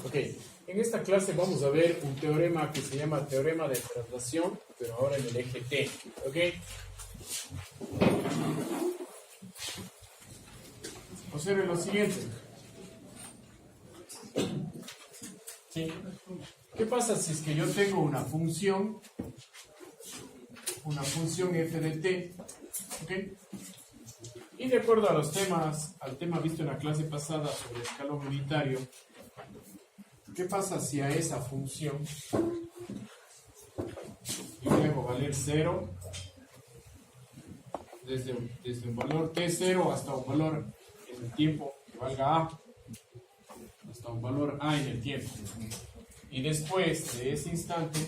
Ok, en esta clase vamos a ver un teorema que se llama teorema de traslación, pero ahora en el eje T. Ok. Observen lo siguiente. ¿Sí? ¿Qué pasa si es que yo tengo una función f de t? ¿Ok? Y de acuerdo a los temas, al tema visto en la clase pasada sobre escalón unitario, ¿qué pasa si a esa función yo le hago valer 0 desde un valor t0 hasta un valor en el tiempo que valga a, hasta un valor a en el tiempo? Y después de ese instante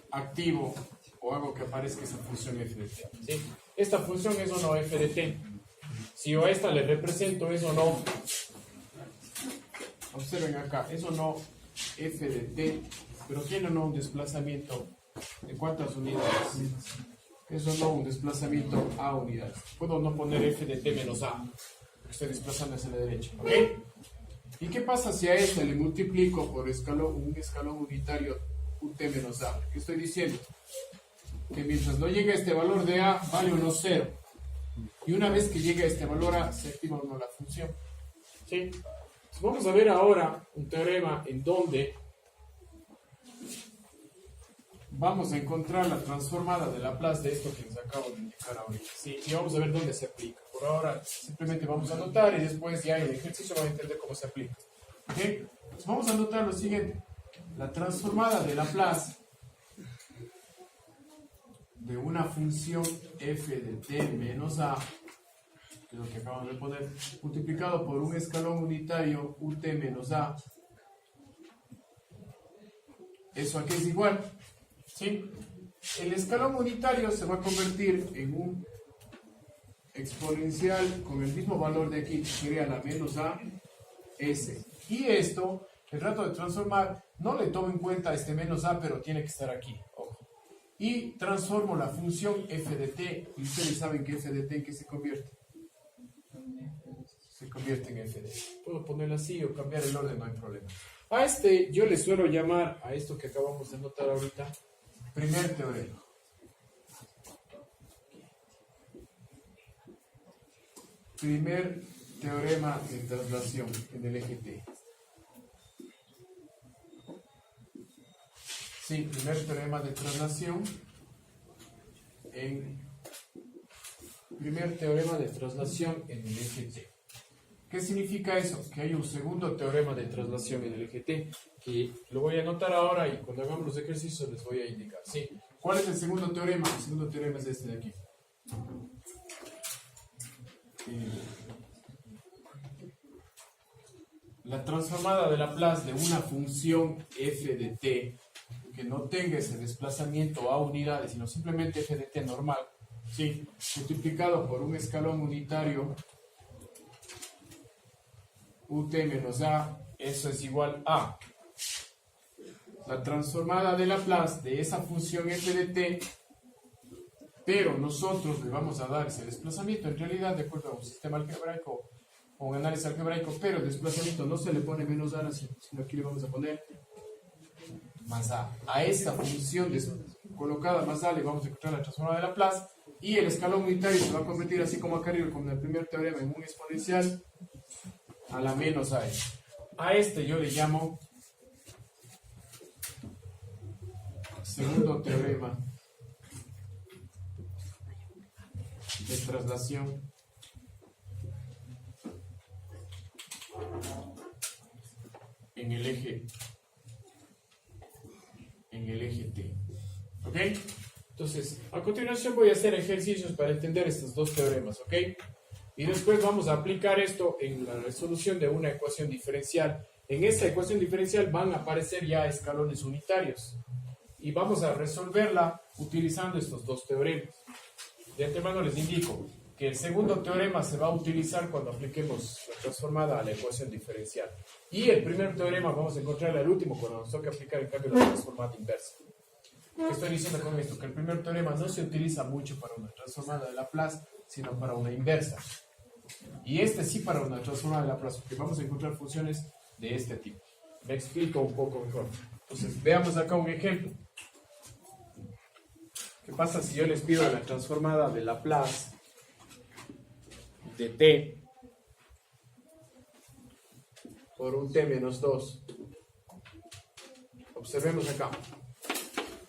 activo o hago que aparezca esa función f de t. ¿Sí? Esta función es o no f de t. Si yo a esta le represento es o no, observen acá, es o no f de t, pero tiene o no un desplazamiento de cuántas unidades. Es o no un desplazamiento a unidades. Puedo no poner f de t menos a, porque estoy desplazando hacia la derecha. ¿Ok? ¿Y qué pasa si a este le multiplico por un escalón unitario ut menos a? ¿Qué estoy diciendo? Que mientras no llegue a este valor de a, vale 1, 0. Y una vez que llegue a este valor a, se activa o no la función. ¿Sí? Entonces vamos a ver ahora un teorema en donde vamos a encontrar la transformada de Laplace de esto que les acabo de indicar ahorita. ¿Sí? Y vamos a ver dónde se aplica. Por ahora simplemente vamos a anotar y después ya en el ejercicio van a entender cómo se aplica. ¿Ok? Entonces vamos a anotar lo siguiente. La transformada de Laplace de una función f de t menos a, que es lo que acabamos de poner, multiplicado por un escalón unitario ut menos a, ¿eso a qué es igual? ¿Sí? El escalón unitario se va a convertir en un exponencial con el mismo valor de aquí, que sería la menos a s. Y esto, el rato de transformar, no le tomo en cuenta este menos a, pero tiene que estar aquí. Ojo. Y transformo la función f de t, y ustedes saben que f de t, ¿en qué se convierte? Se convierte en f de t. Puedo ponerlo así o cambiar el orden, no hay problema. A este yo le suelo llamar, a esto que acabamos de anotar ahorita, primer teorema. Primer teorema de traslación en el eje T. Sí, primer teorema de traslación en el eje T. ¿Qué significa eso? Que hay un segundo teorema de traslación en el eje T, que lo voy a anotar ahora y cuando hagamos los ejercicios les voy a indicar. Sí. ¿Cuál es el segundo teorema? El segundo teorema es este de aquí. La transformada de Laplace de una función f de t que no tenga ese desplazamiento a unidades, sino simplemente f de t normal, ¿sí? Multiplicado por un escalón unitario ut menos a, eso es igual a la transformada de Laplace de esa función f de t, pero nosotros le vamos a dar ese desplazamiento en realidad de acuerdo a un sistema algebraico o un análisis algebraico, pero el desplazamiento no se le pone menos a, sino aquí le vamos a poner más a. A esta función colocada más a le vamos a encontrar la transformada de Laplace y el escalón unitario se va a convertir así como acá arriba, como en el primer teorema, en un exponencial a la menos a. A este yo le llamo segundo teorema de traslación en el eje T. ¿Ok? Entonces, a continuación voy a hacer ejercicios para entender estos dos teoremas. ¿Ok? Y después vamos a aplicar esto en la resolución de una ecuación diferencial. En esta ecuación diferencial van a aparecer ya escalones unitarios. Y vamos a resolverla utilizando estos dos teoremas. De antemano les indico que el segundo teorema se va a utilizar cuando apliquemos la transformada a la ecuación diferencial. Y el primer teorema vamos a encontrar al último cuando nos toque aplicar en cambio la transformada inversa. ¿Qué estoy diciendo con esto? Que el primer teorema no se utiliza mucho para una transformada de Laplace, sino para una inversa. Y este sí para una transformada de Laplace, porque vamos a encontrar funciones de este tipo. Me explico un poco mejor. Entonces, veamos acá un ejemplo. ¿Qué pasa si yo les pido la transformada de Laplace de t por un t menos 2? Observemos acá.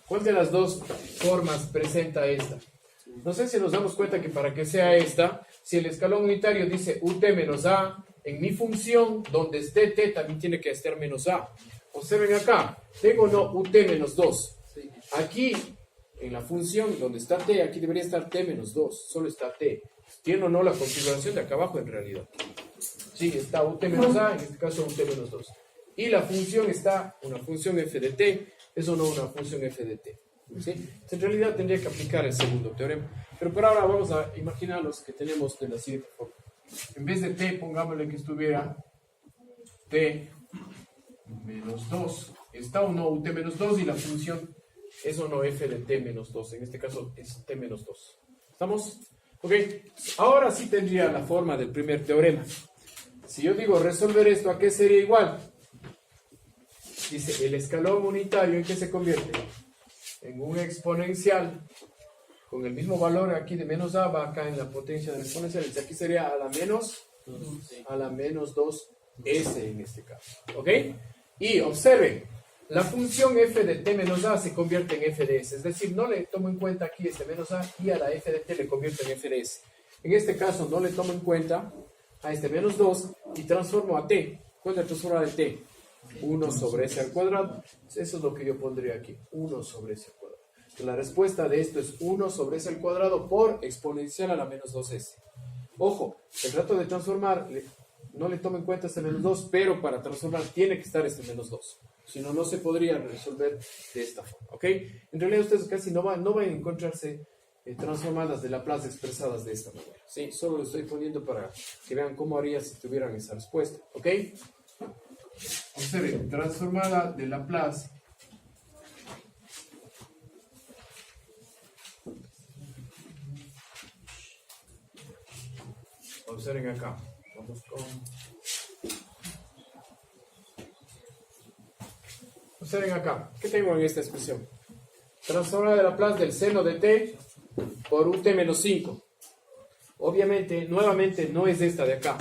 ¿Cuál de las dos formas presenta esta? No sé si nos damos cuenta que para que sea esta, si el escalón unitario dice ut menos a, en mi función, donde esté t, también tiene que estar menos a. Observen acá, tengo no ut menos 2. Aquí, en la función donde está t, aquí debería estar t menos 2, solo está t. Tiene o no la configuración de acá abajo en realidad. Sí, está ut menos a, en este caso ut menos 2. Y la función está, una función f de t, eso no una función f de t. ¿Sí? En realidad tendría que aplicar el segundo teorema. Pero por ahora vamos a imaginar los que tenemos de la siguiente forma. En vez de t, pongámosle que estuviera t menos 2. Está o no ut menos 2 y la función es o no f de t menos 2. En este caso es t menos 2. ¿Estamos? Ok. Ahora sí tendría la forma del primer teorema. Si yo digo resolver esto, ¿a qué sería igual? Dice, el escalón unitario, ¿en qué se convierte? En un exponencial con el mismo valor aquí de menos a, va acá en la potencia del exponencial. Aquí sería a la menos 2s en este caso. ¿Ok? Y observen, la función f de t menos a se convierte en f de s. Es decir, no le tomo en cuenta aquí este menos a y a la f de t le convierto en f de s. En este caso no le tomo en cuenta a este menos 2 y transformo a t. ¿Cuál es la transformada de t? 1 sobre s al cuadrado. Eso es lo que yo pondría aquí, 1 sobre s al cuadrado. La respuesta de esto es 1 sobre s al cuadrado por exponencial a la menos 2s. Ojo, el trato de transformar, no le tomo en cuenta este menos 2, pero para transformar tiene que estar este menos 2. Si no, no se podría resolver de esta forma. ¿Ok? En realidad ustedes casi no van a encontrarse transformadas de Laplace expresadas de esta manera. ¿Sí? Solo lo estoy poniendo para que vean cómo haría si tuvieran esa respuesta. ¿Ok? Observen, transformada de Laplace observen acá, vamos con observen acá, ¿qué tengo en esta expresión? Transformada de Laplace del seno de t por ut menos 5. Obviamente, nuevamente no es esta de acá,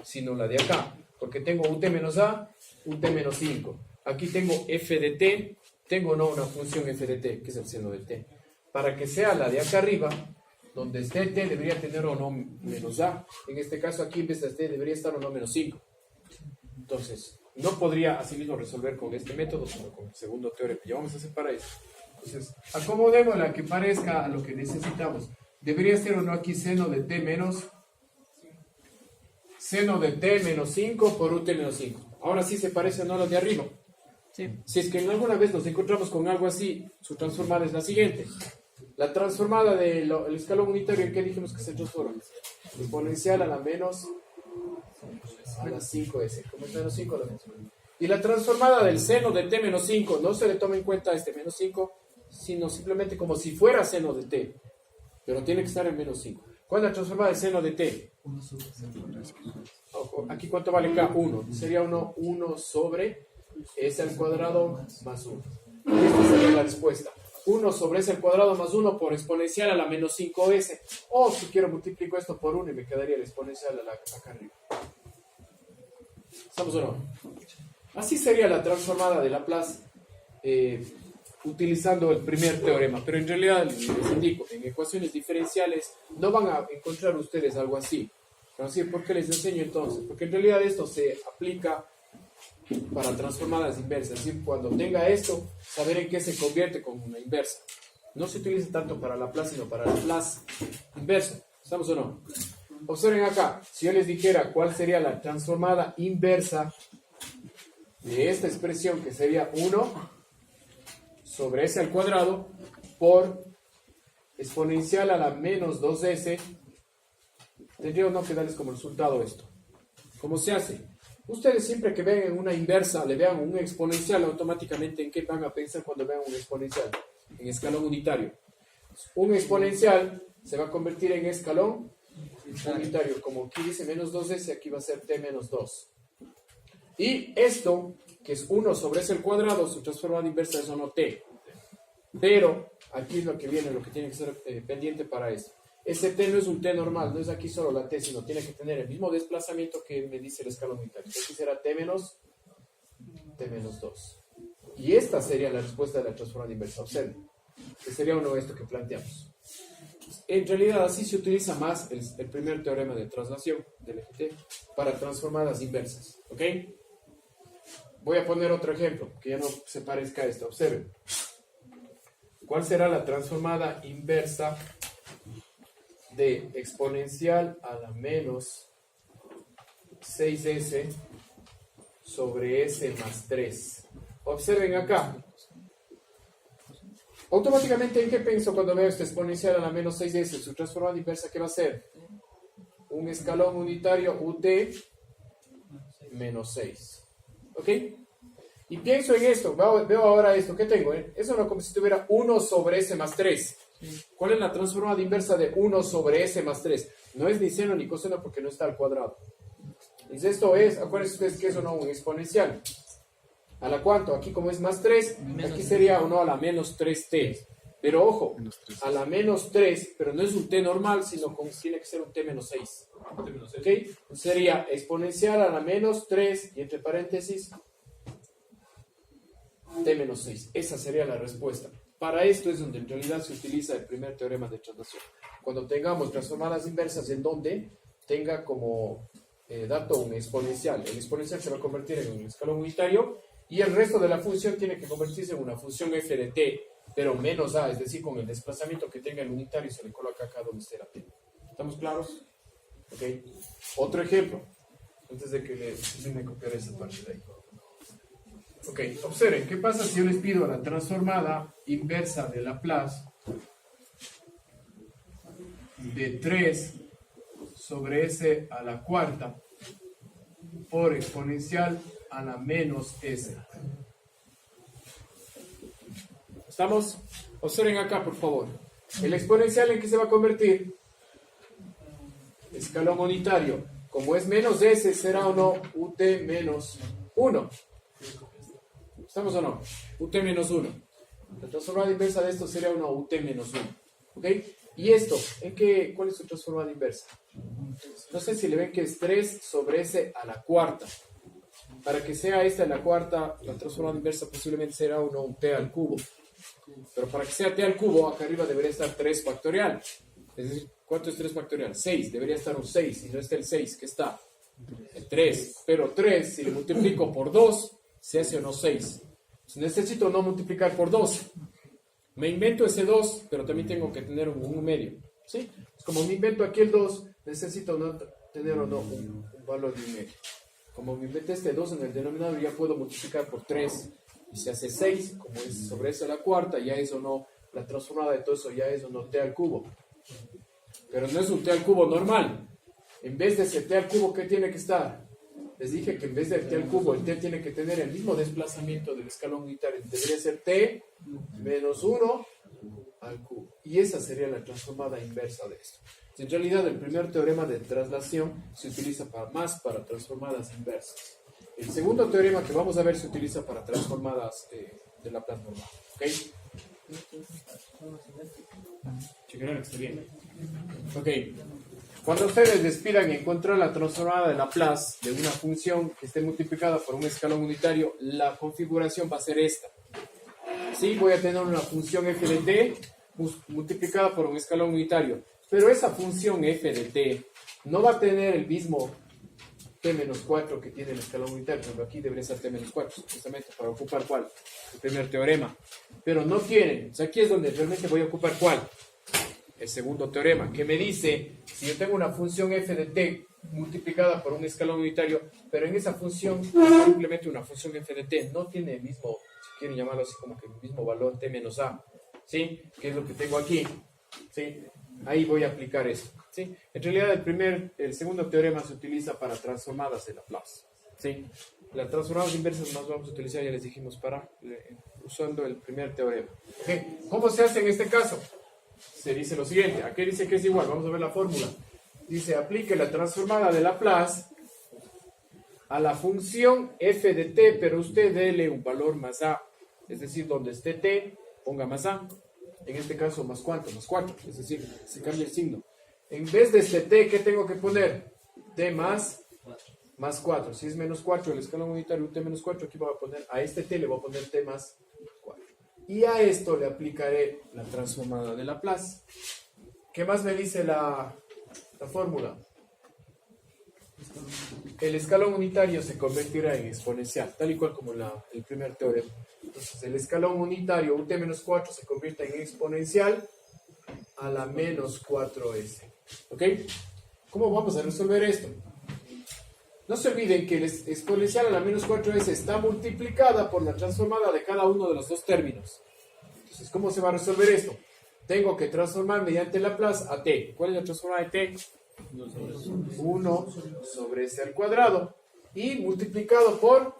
sino la de acá, porque tengo ut menos a, ut menos 5. Aquí tengo f de t, tengo no una función f de t, que es el seno de t. Para que sea la de acá arriba, donde esté t, debería tener o no menos a. En este caso aquí, en vez de t, debería estar o no menos 5. Entonces, no podría asimismo resolver con este método, sino con el segundo teorema. Ya vamos a separar eso. Entonces, acomodémosla que parezca a lo que necesitamos. Debería ser o no aquí seno de t menos 5 por ut menos 5. Ahora sí se parece o no a lo de arriba. Sí. Si es que en alguna vez nos encontramos con algo así, su transformada es la siguiente. La transformada del escalón unitario, ¿en qué dijimos que se transforma? Exponencial a la menos a la 5s. ¿Cómo es menos 5? Y la transformada del seno de t menos 5, no se le toma en cuenta este menos 5, sino simplemente como si fuera seno de t. Pero tiene que estar en menos 5. ¿Cuál es la transformada del seno de t? Aquí cuánto vale k? 1. Sería 1 sobre s al cuadrado más 1. Esta sería la respuesta. 1 sobre s al cuadrado más 1 por exponencial a la menos 5s. O si quiero multiplico esto por 1 y me quedaría el exponencial a la acá arriba. ¿Estamos o no? Así sería la transformada de Laplace utilizando el primer teorema. Pero en realidad les indico, en ecuaciones diferenciales no van a encontrar ustedes algo así. Entonces, ¿por qué les enseño entonces? Porque en realidad esto se aplica para transformadas inversas. Es decir, cuando tenga esto, saber en qué se convierte con una inversa. No se utiliza tanto para Laplace, sino para Laplace inverso. ¿Estamos o no? Observen acá, si yo les dijera cuál sería la transformada inversa de esta expresión, que sería 1 sobre s al cuadrado por exponencial a la menos 2s, tendría o no que darles como resultado esto. ¿Cómo se hace? Ustedes siempre que vean una inversa, le vean un exponencial, automáticamente ¿en qué van a pensar cuando vean un exponencial? En escalón unitario. Un exponencial se va a convertir en escalón unitario. Como aquí dice menos 2s, aquí va a ser t menos 2. Y esto, que es 1 sobre S al cuadrado, su transformada inversa es 1t. Pero aquí es lo que viene, lo que tiene que ser pendiente para esto. Ese t no es un t normal, no es aquí solo la t, sino tiene que tener el mismo desplazamiento que me dice el escalón unitario. Aquí será t menos 2. Y esta sería la respuesta de la transformada inversa. Observen, que sería uno de esto que planteamos. En realidad así se utiliza más el primer teorema de traslación del eje t para transformadas inversas. ¿Ok? Voy a poner otro ejemplo, que ya no se parezca a esto. Observen. ¿Cuál será la transformada inversa de exponencial a la menos 6s sobre s más 3? Observen acá. Automáticamente, ¿en qué pienso cuando veo este exponencial a la menos 6s? Su transformada inversa, ¿qué va a ser? Un escalón unitario ut menos 6. ¿Ok? Y pienso en esto, veo ahora esto, ¿qué tengo? Eso no como si tuviera 1 sobre s más 3. ¿Cuál es la transformada inversa de 1 sobre s más 3? No es ni seno ni coseno porque no está al cuadrado. Y esto es, acuérdense ustedes que eso no es un exponencial. ¿A la cuánto? Aquí como es más 3, aquí sería o no a la menos 3t. Pero ojo, a la menos 3, pero no es un t normal, sino como tiene que ser un t menos 6. ¿Ok? Sería exponencial a la menos 3 y entre paréntesis t menos 6. Esa sería la respuesta. Para esto es donde en realidad se utiliza el primer teorema de traslación. Cuando tengamos transformadas inversas en donde tenga como dato un exponencial. El exponencial se va a convertir en un escalón unitario y el resto de la función tiene que convertirse en una función f de t, pero menos a, es decir, con el desplazamiento que tenga el unitario se le coloca acá donde esté la t. ¿Estamos claros? Ok. Otro ejemplo, antes de que me copiar esa parte de ahí. Ok, observen, ¿qué pasa si yo les pido la transformada inversa de Laplace de 3 sobre s a la cuarta por exponencial a la menos s? ¿Estamos? Observen acá, por favor. ¿El exponencial en qué se va a convertir? Escalón unitario. Como es menos s, será o no ut menos 1. ¿Estamos o no? Ut menos 1. La transformada inversa de esto sería una ut menos 1. ¿Ok? ¿Y esto? ¿Cuál es su transformada inversa? No sé si le ven que es 3 sobre s a la cuarta. Para que sea esta en la cuarta, la transformada inversa posiblemente será un t al cubo. Pero para que sea t al cubo, acá arriba debería estar 3 factorial. Es decir, ¿cuánto es 3 factorial? 6. Debería estar un 6. Y no está el 6, ¿qué está? El 3. Pero 3, si le multiplico por 2, se hace o no 6. Necesito no multiplicar por 2. Me invento ese 2, pero también tengo que tener un 1 medio. ¿Sí? Como me invento aquí el 2, necesito no tener o no un valor de 1 medio. Como me inventé este 2 en el denominador, ya puedo multiplicar por 3. Y se hace 6, como es sobre esa la cuarta, ya es o no, la transformada de todo eso ya es o no t al cubo. Pero no es un t al cubo normal. En vez de ese t al cubo, ¿qué tiene que estar? Les dije que en vez del t al cubo, el t tiene que tener el mismo desplazamiento del escalón unitario. Debería ser t menos 1 al cubo. Y esa sería la transformada inversa de esto. En realidad, el primer teorema de traslación se utiliza más para transformadas inversas. El segundo teorema que vamos a ver se utiliza para transformadas de Laplace normal. ¿Ok? Chequen que esté bien. Ok. Cuando ustedes les pidan encontrar la transformada de Laplace de una función que esté multiplicada por un escalón unitario, la configuración va a ser esta. Sí, voy a tener una función f de t multiplicada por un escalón unitario. Pero esa función f de t no va a tener el mismo t menos 4 que tiene el escalón unitario. Pero aquí debería ser t menos 4, justamente para ocupar ¿cuál? El primer teorema. Pero no tiene. O sea, aquí es donde realmente voy a ocupar ¿cuál? El segundo teorema, que me dice, si yo tengo una función f de t multiplicada por un escalón unitario, pero en esa función, simplemente una función f de t, no tiene el mismo, si quieren llamarlo así, como que el mismo valor t menos a, ¿sí? Que es lo que tengo aquí, ¿sí? Ahí voy a aplicar eso, ¿sí? En realidad el segundo teorema se utiliza para transformadas de Laplace, ¿sí? Las transformadas inversas más vamos a utilizar, ya les dijimos, usando el primer teorema. ¿Okay? ¿Cómo se hace en este caso? Se dice lo siguiente, aquí dice que es igual, vamos a ver la fórmula. Dice, aplique la transformada de Laplace a la función f de t, pero usted dele un valor más a, es decir, donde esté t, ponga más a, en este caso más cuánto, más 4, es decir, se cambia el signo. En vez de este t, ¿qué tengo que poner? T más 4. Si es menos 4 el escalón unitario, t menos 4, aquí voy a poner, a este t le voy a poner t más 4. Y a esto le aplicaré la transformada de Laplace. ¿Qué más me dice la fórmula? El escalón unitario se convertirá en exponencial, tal y cual como el primer teorema. Entonces, el escalón unitario, ut menos 4, se convierte en exponencial a la menos 4s. ¿Ok? ¿Cómo vamos a resolver esto? No se olviden que el exponencial a la menos 4s está multiplicada por la transformada de cada uno de los dos términos. Entonces, ¿cómo se va a resolver esto? Tengo que transformar mediante Laplace a t. ¿Cuál es la transformada de t? 1 sobre s al cuadrado y multiplicado por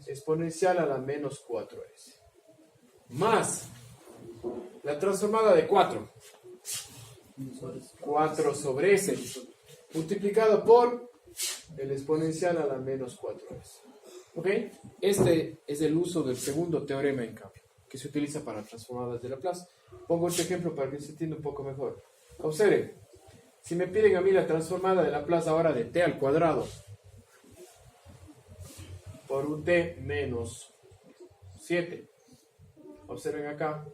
exponencial a la menos 4s más la transformada de 4 sobre s multiplicado por el exponencial a la menos 4s. ¿Ok? Este es el uso del segundo teorema en cambio, que se utiliza para transformadas de Laplace. Pongo este ejemplo para que se entienda un poco mejor. Observen. Si me piden a mí la transformada de Laplace ahora de t al cuadrado por un t menos 7, observen acá,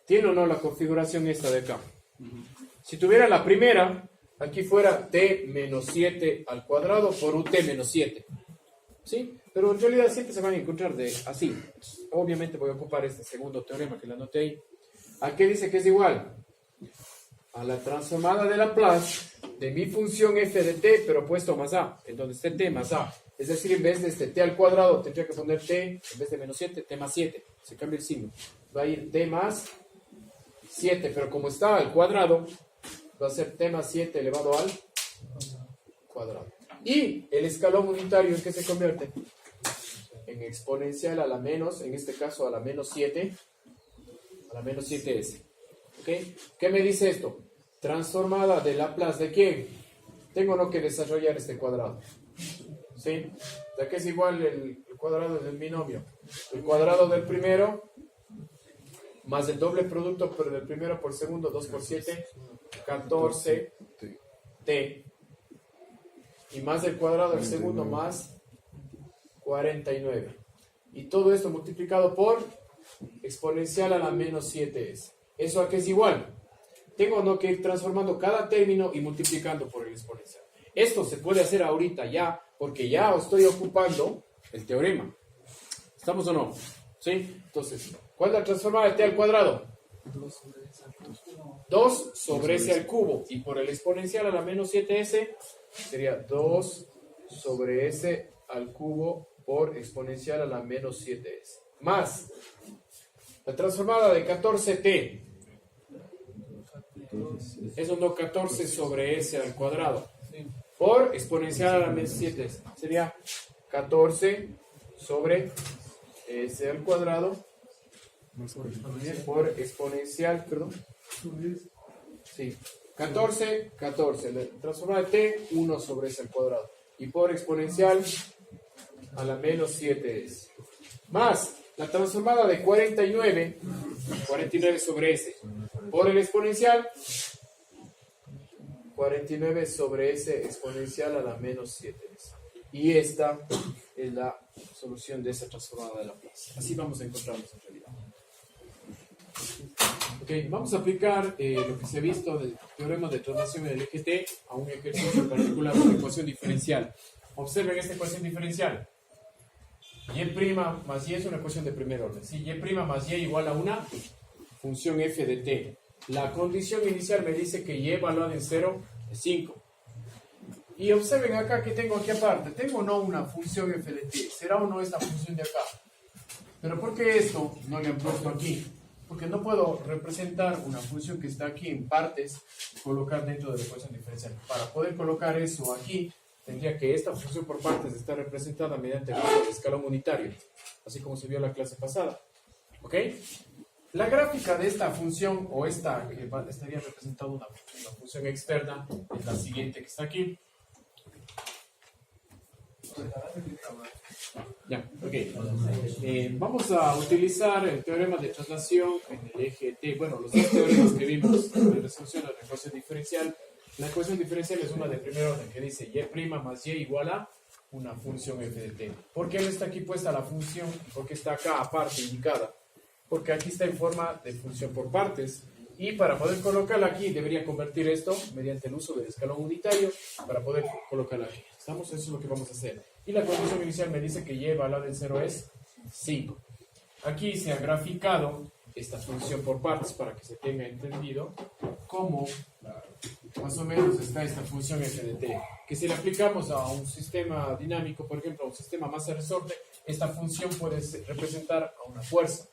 ¿tiene o no la configuración esta de acá? Si tuviera la primera, aquí fuera t menos 7 al cuadrado por un t menos 7, ¿sí? Pero en realidad siempre se van a encontrar así. Obviamente voy a ocupar este segundo teorema que le anoté ahí. ¿A qué dice que es igual? A la transformada de Laplace de mi función f de t, pero puesto más a, en donde esté t más a. Es decir, en vez de este t al cuadrado, tendría que poner t, en vez de menos 7, t más 7. Se cambia el signo. Va a ir t más 7, pero como está al cuadrado, va a ser t más 7 elevado al cuadrado. Y el escalón unitario, ¿en qué se convierte? En exponencial a la menos, en este caso a la menos 7, a la menos 7s. ¿Ok? ¿Qué me dice esto? Transformada de Laplace, ¿de quién? Tengo no que desarrollar este cuadrado. ¿Sí? Ya que es igual el cuadrado del binomio. El cuadrado del primero más el doble producto pero del primero por segundo, 2 por 7, 14 t. Y más el cuadrado del segundo más 49. Y todo esto multiplicado por exponencial a la menos 7s. ¿Eso a qué es igual? Tengo no que ir transformando cada término y multiplicando por el exponencial. Esto se puede hacer ahorita ya, porque ya estoy ocupando el teorema. ¿Estamos o no? ¿Sí? Entonces, ¿cuál es la transformada de t al cuadrado? 2 sobre s al cubo. Y por el exponencial a la menos 7s sería 2 sobre s al cubo por exponencial a la menos 7s. Más la transformada de 14t. Eso no 14 sobre s al cuadrado. Por exponencial a la menos 7 sería 14 sobre s al cuadrado por exponencial, perdón. Sí, 14, la transformada de t, 1 sobre s al cuadrado. Y por exponencial a la menos 7s. Más la transformada de 49 sobre s. Por el exponencial 49 sobre s exponencial a la menos 7s. Y esta es la solución de esa transformada de Laplace. Así vamos a encontrarnos en realidad. Ok, vamos a aplicar lo que se ha visto del teorema de transformación del eje T a un ejercicio particular de ecuación diferencial. Observen esta ecuación diferencial. Y' más y es una ecuación de primer orden. ¿Sí? Y' más y igual a una función f de t. La condición inicial me dice que y evaluada en 0 es 5. Y observen acá que tengo aquí aparte. Tengo o no una función f de t. ¿Será o no esta función de acá? Pero ¿por qué esto no le han puesto aquí? Porque no puedo representar una función que está aquí en partes y colocar dentro de la ecuación diferencial. Para poder colocar eso aquí, tendría que esta función por partes estar representada mediante el uso del escalón unitario, así como se vio en la clase pasada. ¿Ok? La gráfica de esta función, o esta que estaría representando una función externa, es la siguiente que está aquí. Ya, ok. Vamos a utilizar el teorema de traslación en el eje T. Bueno, los dos teoremas que vimos de resolución de la ecuación diferencial. La ecuación diferencial es una de primer orden que dice y' más y igual a una función f de t. ¿Por qué no está aquí puesta la función? Porque está acá aparte indicada. Porque aquí está en forma de función por partes. Y para poder colocarla aquí, debería convertir esto mediante el uso del escalón unitario para poder colocarla aquí. ¿Estamos? Eso es lo que vamos a hacer. Y la condición inicial me dice que y valor del 0 es 5. Aquí se ha graficado esta función por partes para que se tenga entendido cómo más o menos está esta función f de t. Que si la aplicamos a un sistema dinámico, por ejemplo, a un sistema masa resorte, esta función puede representar a una fuerza.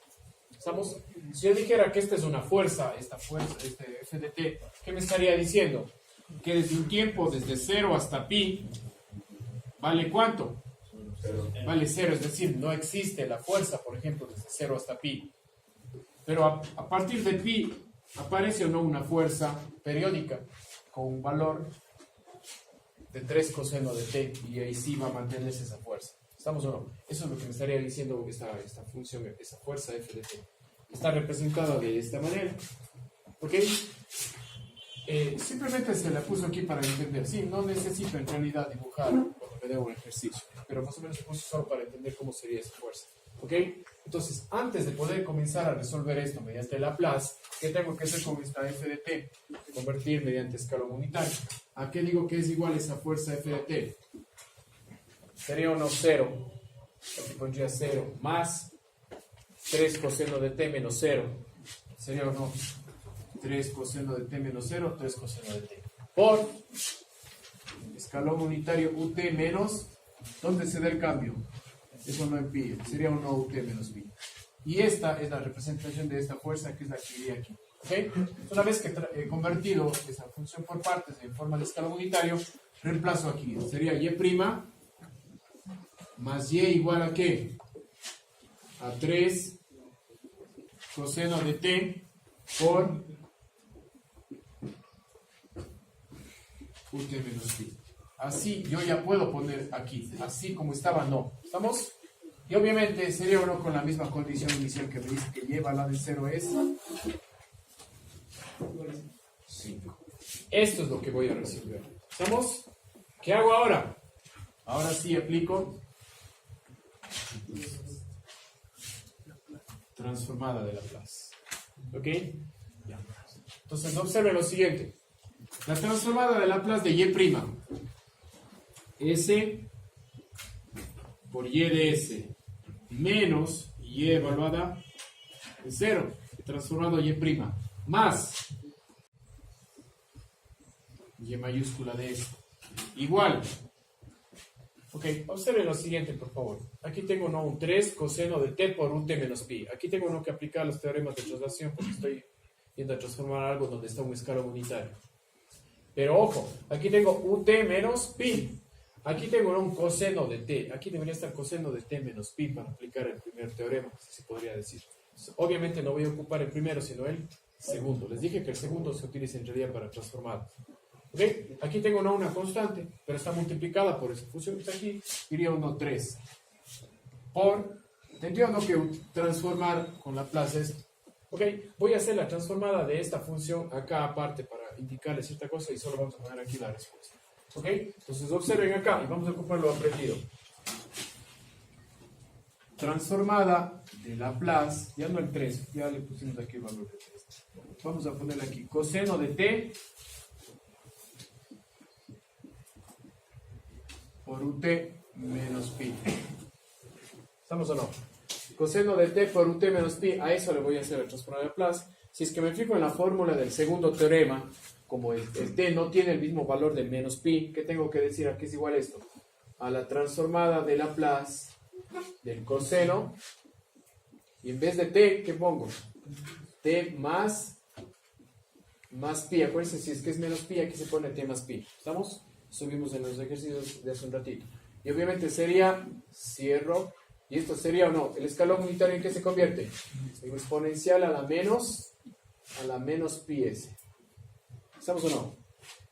¿Estamos? Si yo dijera que esta es una fuerza, esta fuerza, este f de t, ¿qué me estaría diciendo? Que desde un tiempo, desde 0 hasta pi, ¿vale cuánto? 0. Vale 0, es decir, no existe la fuerza, por ejemplo, desde 0 hasta pi. Pero a partir de pi, aparece o no una fuerza periódica con un valor de 3 coseno de t, y ahí sí va a mantenerse esa fuerza. ¿Estamos o no? Eso es lo que me estaría diciendo esta función, esa fuerza f de t. Está representada de esta manera. ¿Ok? Simplemente se la puso aquí para entender. Sí, no necesito en realidad dibujar cuando me dé un ejercicio, pero más o menos se puso solo para entender cómo sería esa fuerza. ¿Ok? Entonces, antes de poder comenzar a resolver esto mediante Laplace, ¿qué tengo que hacer con esta f de t? Convertir mediante escalón unitario. ¿A qué digo que es igual esa fuerza f de t? Sería uno 0. Aquí pondría 0 más 3 coseno de t menos 0. Sería uno 3 coseno de t menos 0, 3 coseno de t. Por escalón unitario ut menos, ¿dónde se da el cambio? Eso no en pi, sería 1 ut menos pi. Y esta es la representación de esta fuerza, que es la que iría aquí. ¿Okay? Una vez que he convertido esa función por partes en forma de escalón unitario, reemplazo aquí. Sería y' más y igual a ¿qué? A 3 coseno de t por ut menos pi. Así yo ya puedo poner aquí, así como estaba, no. ¿Estamos? Y obviamente sería uno con la misma condición inicial que me dice que lleva la de 0 es 5. Esto es lo que voy a resolver. ¿Estamos? ¿Qué hago ahora? Ahora sí aplico transformada de Laplace. ¿Ok? Ya. Entonces observen lo siguiente. La transformada de Laplace de y'. S por y de s menos y evaluada en 0, transformado a y', más y mayúscula de s, igual. Ok, observen lo siguiente, por favor. Aquí tengo no un 3 coseno de t por ut menos pi. Aquí tengo no que aplicar los teoremas de traslación porque estoy yendo a transformar algo donde está un escalón unitario. Pero ojo, aquí tengo ut menos pi. Aquí tengo un coseno de t. Aquí debería estar coseno de t menos pi para aplicar el primer teorema, si se podría decir. Obviamente no voy a ocupar el primero, sino el segundo. Les dije que el segundo se utiliza en realidad para transformar. ¿Ok? Aquí tengo una constante, pero está multiplicada por esa función que está aquí. Iría 1, 3. Tendría uno que transformar con Laplace esto. ¿Ok? Voy a hacer la transformada de esta función acá aparte para indicarle cierta cosa y solo vamos a poner aquí la respuesta. ¿Ok? Entonces observen acá y vamos a ocupar lo aprendido. Transformada de Laplace, ya no el 3, ya le pusimos aquí el valor de 3. Vamos a ponerle aquí coseno de t por ut menos pi. ¿Estamos o no? Coseno de t por ut menos pi, a eso le voy a hacer la transformada de Laplace. Si es que me fijo en la fórmula del segundo teorema, como el t no tiene el mismo valor del menos pi, ¿qué tengo que decir? Aquí es igual esto. A la transformada de Laplace del coseno, y en vez de t, ¿qué pongo? T más pi. Acuérdense, si es que es menos pi, aquí se pone t más pi. ¿Estamos? Subimos en los ejercicios de hace un ratito. Y obviamente sería, cierro, y esto sería o no, el escalón unitario ¿en qué se convierte? En exponencial a la menos pi s. ¿Estamos o no?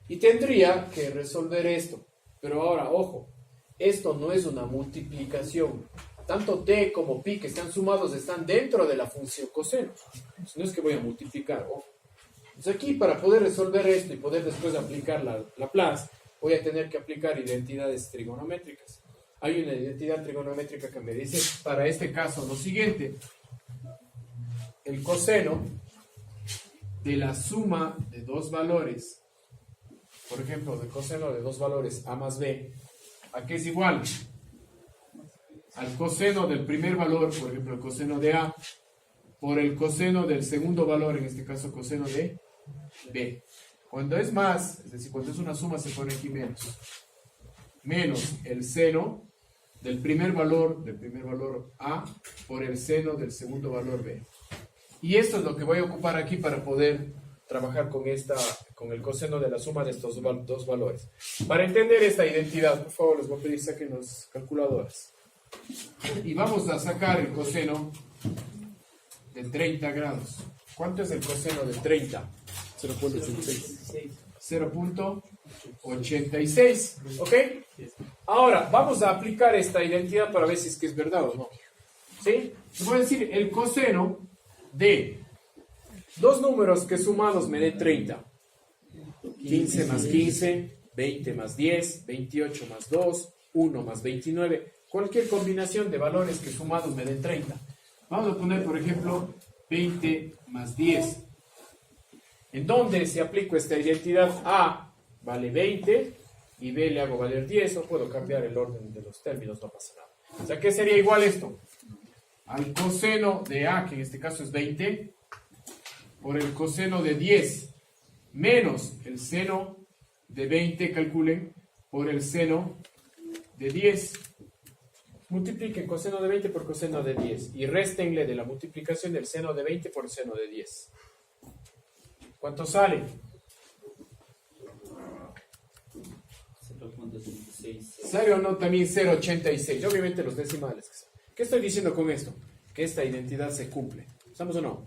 Y tendría que resolver esto. Pero ahora, ojo, esto no es una multiplicación. Tanto t como pi que están sumados están dentro de la función coseno. No es que voy a multiplicar. Ojo. Entonces aquí para poder resolver esto y poder después aplicar la Laplace, voy a tener que aplicar identidades trigonométricas. Hay una identidad trigonométrica que me dice, para este caso, lo siguiente. El coseno de la suma de dos valores, por ejemplo, el coseno de dos valores a más b, ¿a qué es igual? Al coseno del primer valor, por ejemplo, el coseno de a, por el coseno del segundo valor, en este caso coseno de b. Cuando es más, es decir, cuando es una suma se pone aquí menos el seno del primer valor a por el seno del segundo valor b. Y esto es lo que voy a ocupar aquí para poder trabajar con el coseno de la suma de estos dos valores. Para entender esta identidad, por favor, les voy a pedir saquen las calculadoras. Y vamos a sacar el coseno de 30 grados. ¿Cuánto es el coseno de 30? 0.86. 0.86. ¿Ok? Ahora, vamos a aplicar esta identidad para ver si es que es verdad o no. ¿Sí? Les voy a decir el coseno de dos números que sumados me dé 30. 15 más 15, 20 más 10, 28 más 2, 1 más 29. Cualquier combinación de valores que sumados me den 30. Vamos a poner, por ejemplo, 20 más 10. En donde si aplico esta identidad, A vale 20 y B le hago valer 10, o puedo cambiar el orden de los términos, no pasa nada. O sea, ¿qué sería igual esto? Al coseno de A, que en este caso es 20, por el coseno de 10, menos el seno de 20, calculen, por el seno de 10. Multipliquen coseno de 20 por coseno de 10 y réstenle de la multiplicación del seno de 20 por el seno de 10. ¿Cuánto sale? 0.66. ¿Sale o no también 0.86? Obviamente los decimales. ¿Qué estoy diciendo con esto? Que esta identidad se cumple. ¿Estamos o no?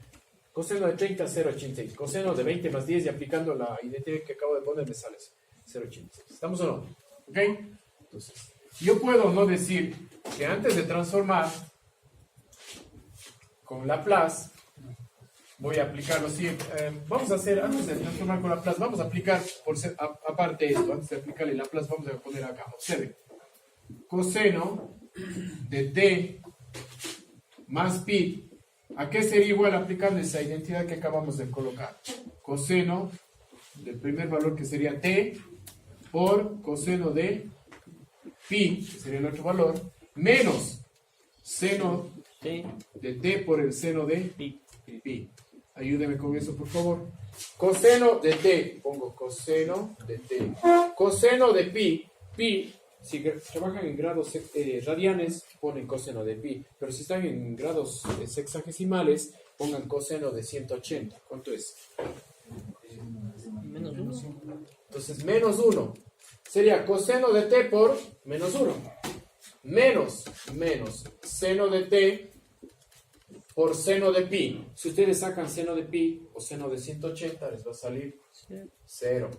Coseno de 30, 0.86. Coseno de 20 más 10 y aplicando la identidad que acabo de poner me sale 0.86. ¿Estamos o no? ¿Ok? Entonces, yo puedo no decir que antes de transformar con Laplace, voy a aplicar lo siguiente. Vamos a hacer, antes de transformar con Laplace, vamos a aplicar, aparte de esto, antes de aplicarle Laplace, vamos a poner acá. Observen. Coseno de t más pi. ¿A qué sería igual aplicando esa identidad que acabamos de colocar? Coseno del primer valor que sería t por coseno de pi, que sería el otro valor, menos seno de t por el seno de pi. Ayúdeme con eso, por favor. Coseno de t, pongo coseno de t. Coseno de pi, si trabajan en grados radianes, ponen coseno de pi. Pero si están en grados sexagesimales, pongan coseno de 180. ¿Cuánto es? Menos 1. Entonces, menos 1. Sería coseno de t por menos 1. Menos seno de t por seno de pi. Si ustedes sacan seno de pi o seno de 180, les va a salir 0.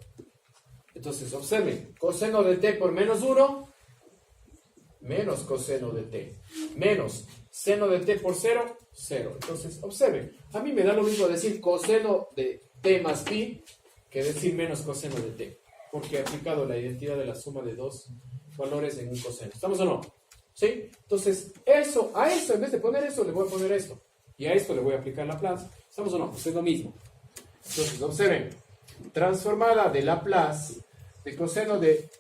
Entonces, observen, coseno de t por menos 1, menos coseno de t, menos seno de t por 0, 0. Entonces, observen, a mí me da lo mismo decir coseno de t más pi que decir menos coseno de t, porque he aplicado la identidad de la suma de dos valores en un coseno. ¿Estamos o no? ¿Sí? Entonces, a eso, en vez de poner eso, le voy a poner esto. Y a esto le voy a aplicar Laplace. ¿Estamos o no? Pues es lo mismo. Entonces, observen. Transformada de Laplace del coseno de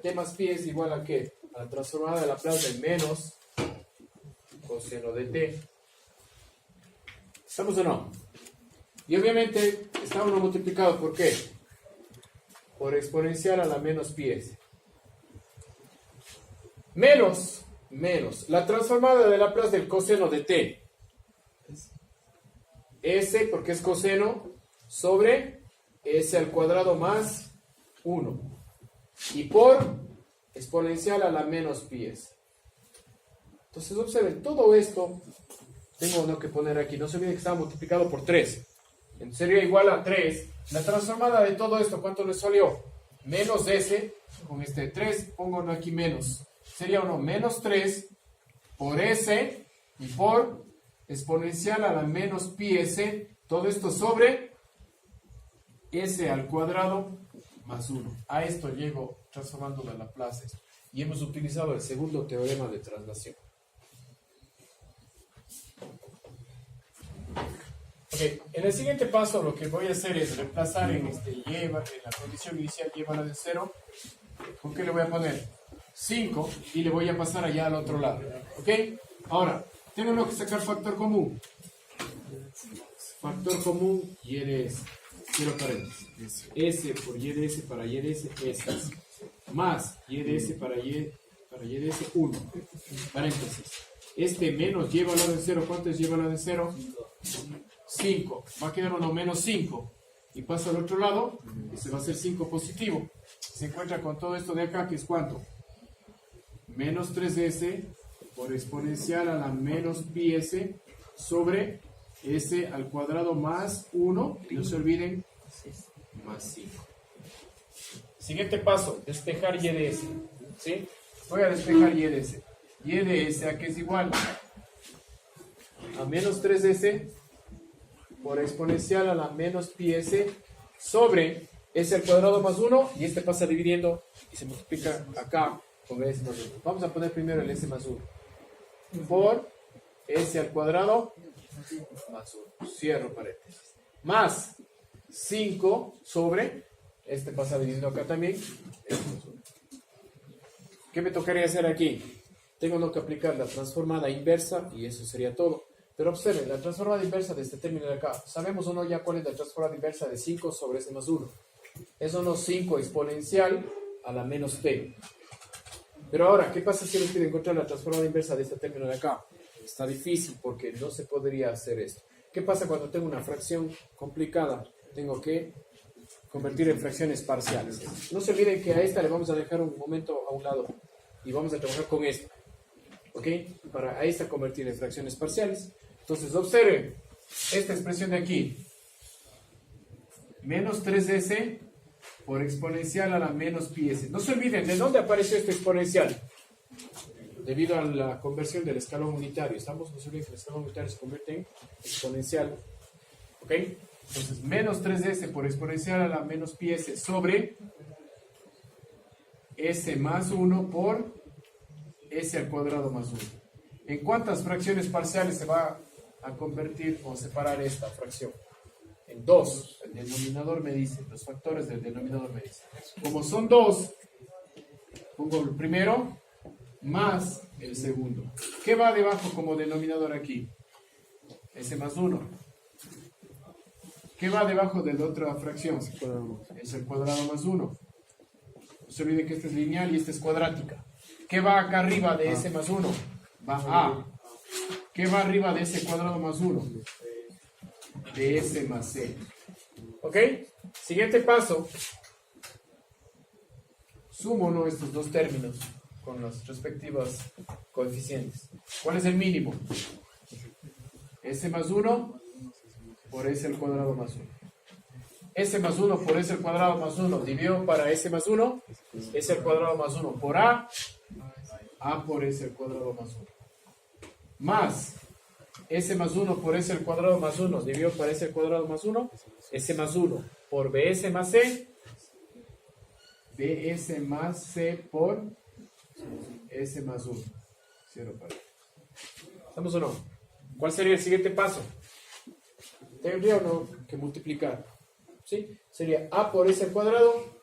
t más pi es igual a ¿qué? A la transformada de Laplace de menos coseno de t. ¿Estamos o no? Y obviamente está uno multiplicado ¿por qué? Por exponencial a la menos pi s. Menos la transformada de Laplace del coseno de t. S porque es coseno sobre s al cuadrado más 1. Y por exponencial a la menos pi s. Entonces observen, todo esto tengo uno que poner aquí. No se olviden que está multiplicado por 3. Entonces sería igual a 3. La transformada de todo esto, ¿cuánto le salió? menos S, con este 3, pongo uno aquí menos. Sería uno menos 3 por S y por exponencial a la menos pi S, todo esto sobre S al cuadrado más 1. A esto llego transformándolo a Laplace. Y hemos utilizado el segundo teorema de traslación. Ok, en el siguiente paso lo que voy a hacer es reemplazar en en la condición inicial y van a de 0. ¿Con qué le voy a poner? 5 y le voy a pasar allá al otro lado. ¿Ok? Ahora, tengo que sacar factor común. Factor común y de S. Cierro paréntesis. S por y de S para y de S, S. Más y de S para y de S, 1. Paréntesis. Este menos lleva al lado de 0. ¿Cuánto es lleva al lado de 0? 5. Va a quedar uno menos 5. Y paso al otro lado. Y se va a hacer 5 positivo. Se encuentra con todo esto de acá, que es ¿cuánto? Menos 3S por exponencial a la menos pi S sobre S al cuadrado más 1. Y no se olviden, más 5. Siguiente paso, despejar y de S. ¿Sí? Voy a despejar y de S. Y de S a que es igual a menos 3S por exponencial a la menos pi S sobre S al cuadrado más 1. Y este pasa dividiendo y se multiplica acá con S más 1. Vamos a poner primero el S más 1. Por S al cuadrado más 1. Cierro paréntesis. Más 5 sobre, este pasa dividiendo acá también, S más 1. ¿Qué me tocaría hacer aquí? Tengo que aplicar la transformada inversa y eso sería todo. Pero observen, la transformada inversa de este término de acá. Sabemos o no ya cuál es la transformada inversa de 5 sobre S más 1. Es uno 5 exponencial a la menos p. Pero ahora, ¿qué pasa si les pido encontrar la transformada inversa de este término de acá? Está difícil porque no se podría hacer esto. ¿Qué pasa cuando tengo una fracción complicada? Tengo que convertir en fracciones parciales. No se olviden que a esta le vamos a dejar un momento a un lado y vamos a trabajar con esto. ¿Ok? Para a esta convertir en fracciones parciales. Entonces, observen esta expresión de aquí. Menos 3S por exponencial a la menos pi S. No se olviden, ¿de dónde apareció este exponencial? Debido a la conversión del escalón unitario. No se olviden que el escalón unitario se convierte en exponencial. ¿Ok? Entonces, menos 3S por exponencial a la menos pi S sobre S más 1 por S al cuadrado más 1. ¿En cuántas fracciones parciales se va a convertir o separar esta fracción? En 2. El denominador me dice, los factores del denominador me dicen. Como son 2, pongo el primero más el segundo. ¿Qué va debajo como denominador aquí? S más 1. ¿Qué va debajo de la otra fracción? Es el cuadrado más 1. No se olviden que esta es lineal y esta es cuadrática. ¿Qué va acá arriba de S más 1? Va A. ¿Qué va arriba de S cuadrado más 1? De S más C. ¿Ok? Siguiente paso. Sumo estos dos términos con los respectivos coeficientes. ¿Cuál es el mínimo? S más 1 por S al cuadrado más 1. S más 1 por S al cuadrado más 1. Divido para S más 1. S al cuadrado más 1 por A. A por S al cuadrado más 1. Más S más 1 por S al cuadrado más 1. Divido para S al cuadrado más 1. S más 1 por BS más C. BS más C por S más 1. Cierro paréntesis. ¿Estamos o no? ¿Cuál sería el siguiente paso? Tendría o no que multiplicar. ¿Sí? Sería A por S al cuadrado.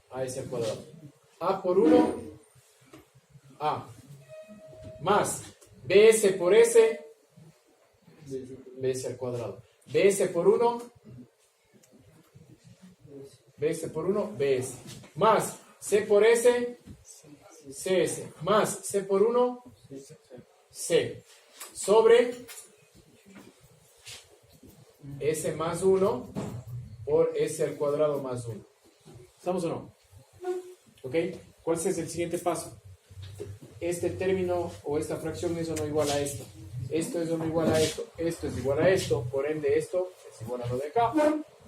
A S al cuadrado. A por 1. A. Más BS por S. BS al cuadrado. BS por 1. BS por 1. BS. Más C por S. CS. Más C por 1. C. Sobre S más 1 por S al cuadrado más 1. ¿Estamos o no? ¿Ok? ¿Cuál es el siguiente paso? Este término o esta fracción es o no igual a esto. Esto es o no igual a esto. Esto es igual a esto. Por ende, esto es igual a lo de acá.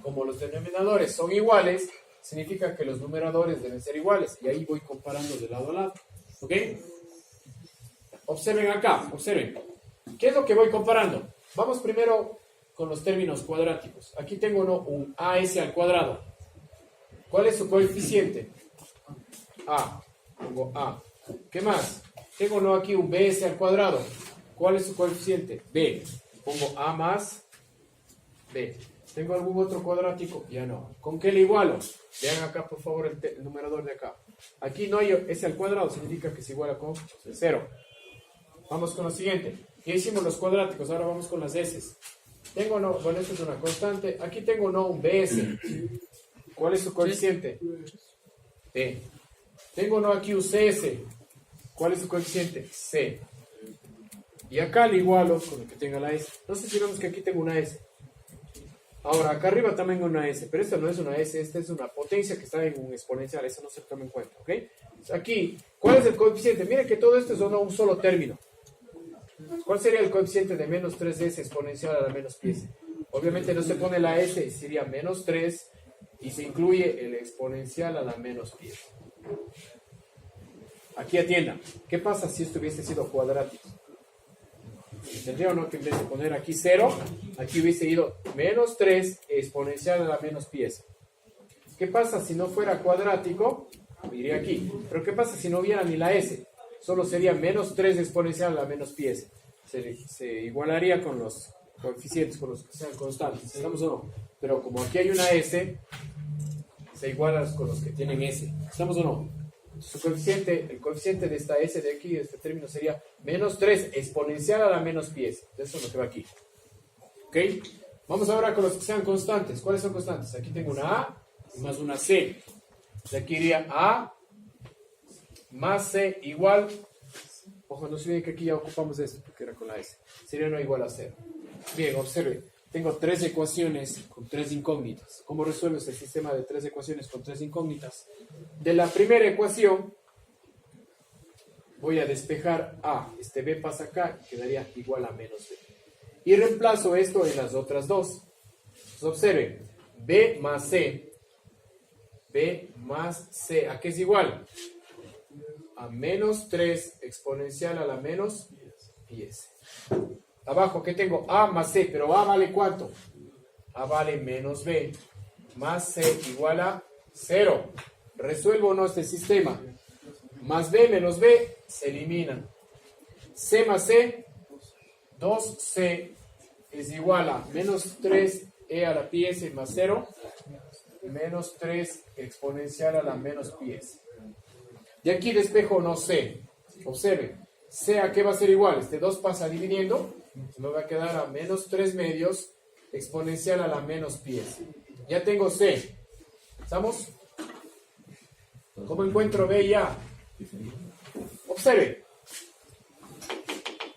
Como los denominadores son iguales, significa que los numeradores deben ser iguales. Y ahí voy comparando de lado a lado. ¿Ok? Observen acá, observen. ¿Qué es lo que voy comparando? Vamos primero con los términos cuadráticos. Aquí tengo un AS al cuadrado. ¿Cuál es su coeficiente? A. Pongo A. ¿Qué más? Tengo aquí un BS al cuadrado. ¿Cuál es su coeficiente? B. Pongo A más B. ¿Tengo algún otro cuadrático? Ya no. ¿Con qué le igualo? Vean acá, por favor, el numerador de acá. Aquí no hay S al cuadrado, significa que se iguala con 0. Vamos con lo siguiente. Ya hicimos los cuadráticos, ahora vamos con las S. Tengo bueno, esto es una constante. Aquí tengo un BS. ¿Cuál es su coeficiente? B. Tengo aquí un CS. ¿Cuál es su coeficiente? C. Y acá le igualo con el que tenga la S. No sé si vemos que aquí tengo una S. Ahora, acá arriba también una S, pero esta no es una S, esta es una potencia que está en un exponencial, eso no se toma en cuenta, ¿ok? Aquí, ¿cuál es el coeficiente? Miren que todo esto es un solo término. ¿Cuál sería el coeficiente de menos 3S exponencial a la menos pi? Obviamente no se pone la S, sería menos 3 y se incluye el exponencial a la menos pi. Aquí atiendan, ¿qué pasa si esto hubiese sido cuadrático? Tendría o no que en vez de poner aquí 0, aquí hubiese ido menos 3 exponencial a la menos pi. ¿Qué pasa si no fuera cuadrático? Iría aquí. Pero ¿qué pasa si no hubiera ni la S? Solo sería menos 3 exponencial a la menos pi. Se igualaría con los coeficientes, con los que sean constantes. ¿Estamos o no? Pero como aquí hay una S, se iguala con los que tienen S. ¿Estamos o no? Su coeficiente, el coeficiente de esta S de aquí, de este término, sería menos 3 exponencial a la menos pi. Eso es lo que va aquí. ¿Ok? Vamos ahora con los que sean constantes. ¿Cuáles son constantes? Aquí tengo una A más una C. De aquí iría A más C igual. Ojo, no se olviden que aquí ya ocupamos esto, porque era con la S. Sería no igual a 0. Bien, observe. Tengo 3 ecuaciones con 3 incógnitas. ¿Cómo resuelves el sistema de 3 ecuaciones con 3 incógnitas? De la primera ecuación voy a despejar A. Este B pasa acá y quedaría igual a menos B. Y reemplazo esto en las otras dos. Entonces, observen. B más C. B más C. ¿A qué es igual? A menos 3 exponencial a la menos pi. Abajo, ¿qué tengo? A más C, pero A vale ¿cuánto? A vale menos B, más C igual a 0. ¿Resuelvo o no este sistema? Más B menos B se eliminan. C más C, 2C es igual a menos 3E a la pi s más 0, menos 3 exponencial a la menos pi s. De aquí despejo no C. Observen. C a qué va a ser igual. Este 2 pasa dividiendo. Me va a quedar a menos 3 medios exponencial a la menos pi. Ya tengo C. ¿Estamos? ¿Cómo encuentro B y A? Observe.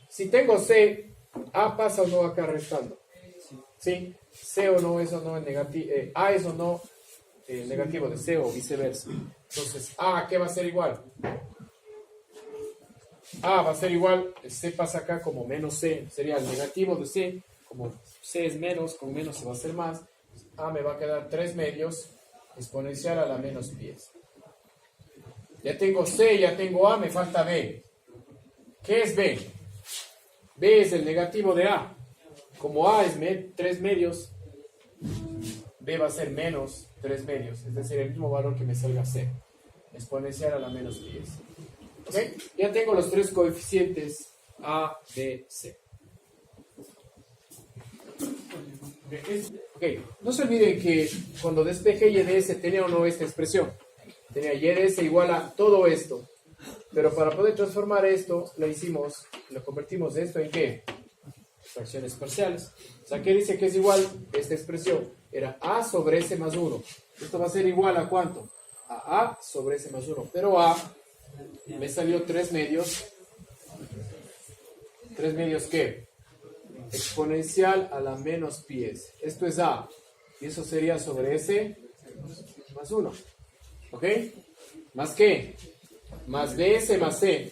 Si tengo C, A pasa o no acá restando. ¿Sí? C o no, eso no es negativo. A es o no negativo de C o viceversa. Entonces, A, ¿qué va a ser igual? A va a ser igual, C pasa acá como menos C, sería el negativo de C, como C es menos, con menos se va a hacer más, A me va a quedar 3 medios exponencial a la menos pi. Ya tengo C, ya tengo A, me falta B. ¿Qué es B? B es el negativo de A. Como A es 3 medios, B va a ser menos 3 medios, es decir, el mismo valor que me salga C, exponencial a la menos pi. ¿Ok? Ya tengo los 3 coeficientes A, B, C. Ok, no se olviden que cuando despeje Y de S tenía o no esta expresión. Tenía Y de S igual a todo esto. Pero para poder transformar esto, lo convertimos de esto en ¿qué? Fracciones parciales. O sea, ¿qué dice que es igual? Esta expresión era A sobre S más 1. Esto va a ser igual a ¿cuánto? A A sobre S más 1. Pero A me salió 3 medios. ¿3 medios qué? Exponencial a la menos pi s. Esto es A. Y eso sería sobre S más 1. ¿Ok? ¿Más qué? Más BS más C.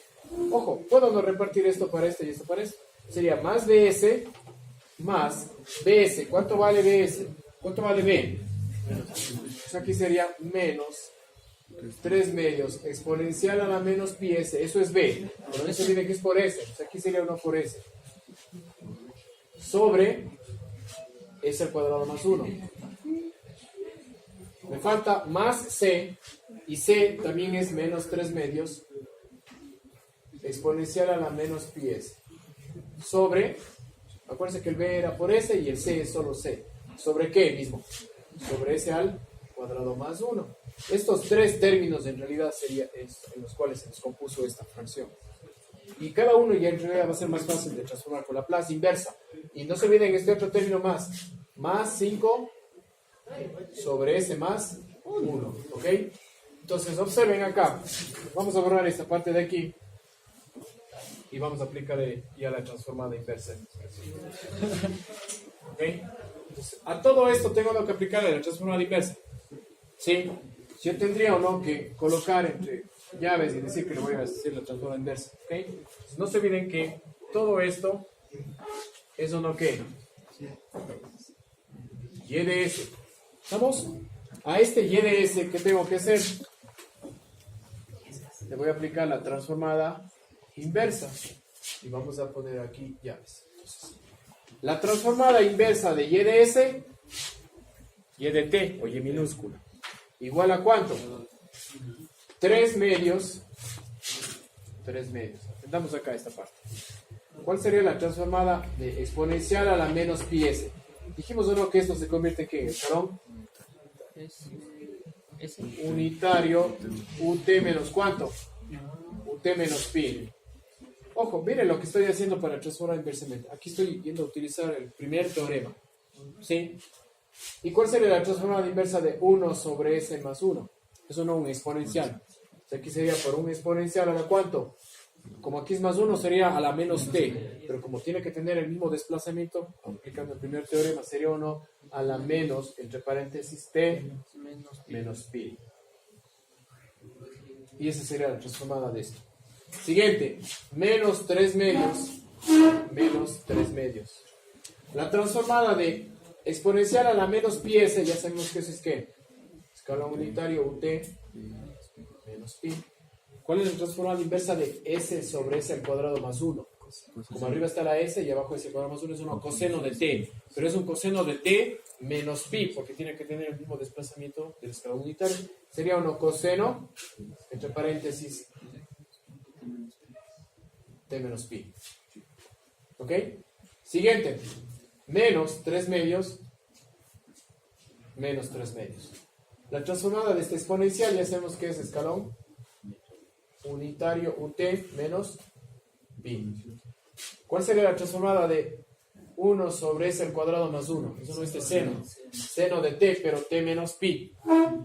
Ojo, ¿puedo no repartir esto para esto y esto para esto? Sería más BS más BS. ¿Cuánto vale BS? ¿Cuánto vale B? Pues aquí sería menos 3 medios exponencial a la menos pi s. Eso es b. Pero no se olviden que es por s. Pues aquí sería 1 por s. Sobre s al cuadrado más 1. Me falta más c. Y c también es menos 3 medios exponencial a la menos pi s. Sobre, acuérdense que el b era por s y el c es solo c. ¿Sobre qué mismo? Sobre s al cuadrado más 1. Estos tres términos en realidad serían en los cuales se nos compuso esta fracción. Y cada uno ya en realidad va a ser más fácil de transformar con la plaza inversa. Y no se olviden este otro término más. Más 5 sobre s más 1. ¿Ok? Entonces observen acá. Vamos a borrar esta parte de aquí. Y vamos a aplicar ya la transformada inversa. ¿Ok? Entonces, a todo esto tengo que aplicar la transformada inversa. ¿Sí? Yo tendría o no que colocar entre llaves y decir que le voy a hacer la transformada inversa. ¿Ok? Entonces, no se olviden que todo esto es o no que y de s. ¿Estamos? A este y de s, ¿qué tengo que hacer? Le voy a aplicar la transformada inversa. Y vamos a poner aquí llaves. Entonces, la transformada inversa de y de s, y de t, o y minúscula, igual a ¿cuánto? 3 medios. 3 medios. Atendamos acá esta parte. ¿Cuál sería la transformada de exponencial a la menos pi s? Dijimos o no que esto se convierte en ¿qué? ¿Escalón? Unitario ut menos ¿cuánto? Ut menos pi. Ojo, miren lo que estoy haciendo para transformar inversamente. Aquí estoy yendo a utilizar el primer teorema. ¿Sí? ¿Y cuál sería la transformada inversa de 1 sobre s más 1? Eso no, un exponencial. O sea, aquí sería por un exponencial a la ¿cuánto? Como aquí es más 1, sería a la menos t. Pero como tiene que tener el mismo desplazamiento, aplicando el primer teorema, sería 1 a la menos, entre paréntesis, t menos pi. Y esa sería la transformada de esto. Siguiente, menos 3 medios, menos 3 medios. La transformada de exponencial a la menos pi s, ya sabemos que eso es ¿qué? Escalón unitario ut menos pi. ¿Cuál es la transformada inversa de s sobre s al cuadrado más 1? Como arriba está la s y abajo s al cuadrado más 1 es un coseno de t. Pero es un coseno de t menos pi, porque tiene que tener el mismo desplazamiento del escalón unitario. Sería un coseno, entre paréntesis, t menos pi. ¿Ok? Siguiente. Menos 3 medios. Menos 3 medios. La transformada de este exponencial ya sabemos que es escalón unitario ut menos pi. ¿Cuál sería la transformada de 1 sobre s al cuadrado más 1? Eso no es de seno. Seno de t, pero t menos pi.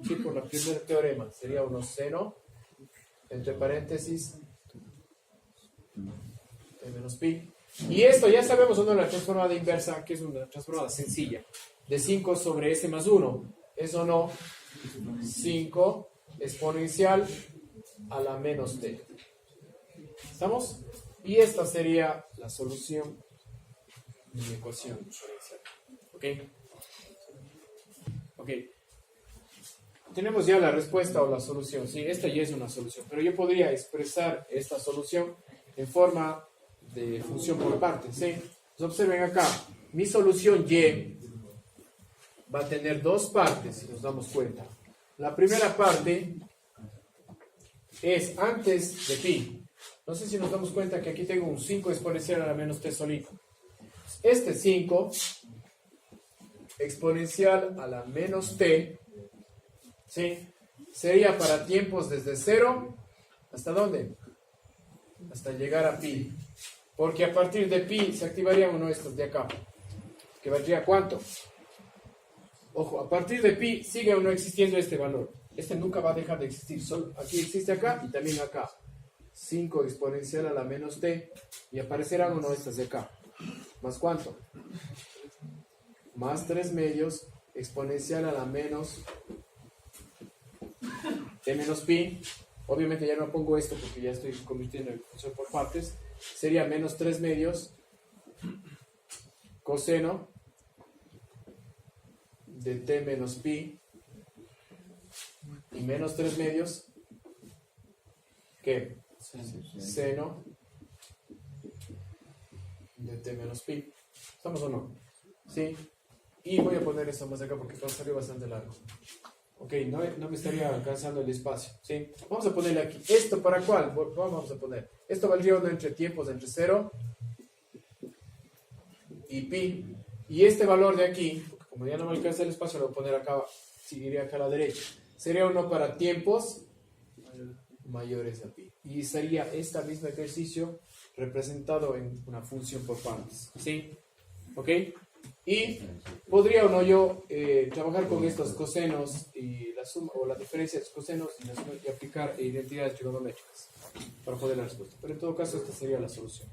Sí, por el primer teorema. Sería 1 seno, entre paréntesis, t menos pi. Y esto ya sabemos una la transformada inversa, que es una transformada sencilla. De 5 sobre s más 1. Eso no, 5 exponencial a la menos t. ¿Estamos? Y esta sería la solución de mi ecuación diferencial. ¿Ok? Ok. Tenemos ya la respuesta o la solución. Sí, esta ya es una solución. Pero yo podría expresar esta solución en forma de función por partes. ¿Sí? Entonces observen acá. Mi solución y va a tener dos partes, si nos damos cuenta. La primera parte es antes de pi. No sé si nos damos cuenta que aquí tengo un 5 exponencial a la menos t solito. Este 5 exponencial a la menos t, ¿sí? Sería para tiempos desde 0 ¿hasta dónde? Hasta llegar a pi. Porque a partir de pi se activaría uno de estos de acá. ¿Que valdría cuánto? Ojo, a partir de pi sigue o no existiendo este valor. Este nunca va a dejar de existir. Solo aquí existe acá y también acá. 5 exponencial a la menos t. Y aparecerán uno de estas de acá. ¿Más cuánto? Más 3 medios exponencial a la menos t menos pi. Obviamente ya no pongo esto porque ya estoy convirtiendo en función por partes. Sería menos 3 medios coseno de t menos pi y menos 3 medios, ¿qué? Seno de t menos pi. ¿Estamos o no? Sí. Y voy a poner esto más acá porque va a salir bastante largo. Ok, no me estaría alcanzando el espacio. ¿Sí? Vamos a ponerle aquí. ¿Esto para cuál? Vamos a poner. Esto valdría uno entre tiempos entre 0 y pi. Y este valor de aquí, porque como ya no me alcanza el espacio, lo voy a poner acá, seguiría acá a la derecha. Sería uno para tiempos mayores a pi. Y sería este mismo ejercicio representado en una función por partes. ¿Sí? ¿Ok? Y podría o no yo trabajar con estos cosenos y la suma o la diferencia de los cosenos y, la suma, y aplicar identidades trigonométricas para poder la respuesta. Pero en todo caso esta sería la solución.